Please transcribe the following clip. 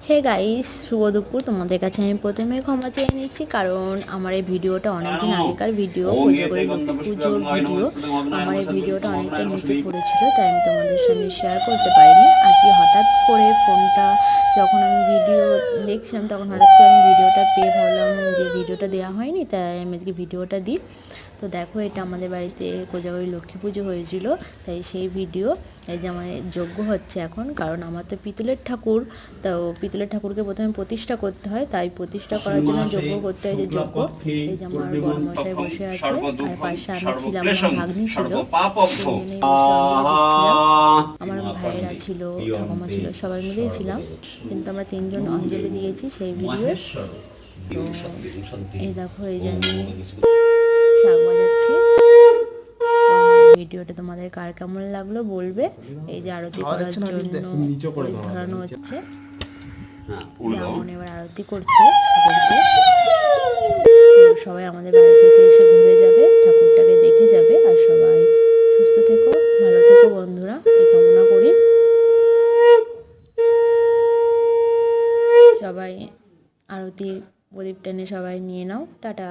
Hey guys, শুভ দুপুর। তোমাদের কাছে আমি প্রথমে ক্ষমা চেয়ে নিচ্ছি, কারণ আমার এই ভিডিওটা অনেকদিন আগেকার ভিডিও, কোজাগরী লক্ষ্মী পুজোর ভিডিও। আমার এই ভিডিওটা অনেকটা নিচে পড়েছিল, তাই আমি তোমাদের সামনে শেয়ার করতে পারিনি। আজকে হঠাৎ করে ফোনটা যখন আমি ভিডিও দেখছিলাম, তখন হঠাৎ করে আমি ভিডিওটা পেয়ে ভাবলাম যে ভিডিওটা দেওয়া হয়নি, তাই আমি আজকে ভিডিওটা দিই। তো দেখো, এটা আমাদের বাড়িতে কোজাগরী লক্ষ্মী পুজো হয়েছিল, তাই সেই ভিডিও। এই যে আমার যজ্ঞ হচ্ছে এখন, কারণ আমার তো পিতলের ঠাকুর, তো পিতলের ঠাকুরকে প্রথমে প্রতিষ্ঠা করতে হয়, তাই প্রতিষ্ঠা করার জন্য যজ্ঞ করতে হয়। যে যজ্ঞ, এই যে আমার বড়মশাই বসে আছে, আর পাশে আমি ছিলাম, আমার ভাগ্নি ছিল, আমার ভাইয়েরা ছিল, ঠাকুমা ছিল, সবাই মিলেই ছিলাম। কিন্তু আমরা তিনজন অঞ্জলি দিয়েছি সেই ভিডিও। তো এই দেখো, এই যে আমি শাক বাজাচ্ছি। ভিডিওটা তোমাদের কার কেমন লাগলো বলবে। এই যে আরতি করার জন্য ধরানো হচ্ছে, ব্রাহ্মণ এবার আরতি করছে ঠাকুরকে। সবাই আমাদের বাড়ি থেকে এসে ঘুরে যাবে, ঠাকুরটাকে দেখে যাবে। আর সবাই সুস্থ থেকো, ভালো থেকো বন্ধুরা, এই কামনা করি। সবাই আরতি প্রদীপ টেনে সবাই নিয়ে নাও, টাটা।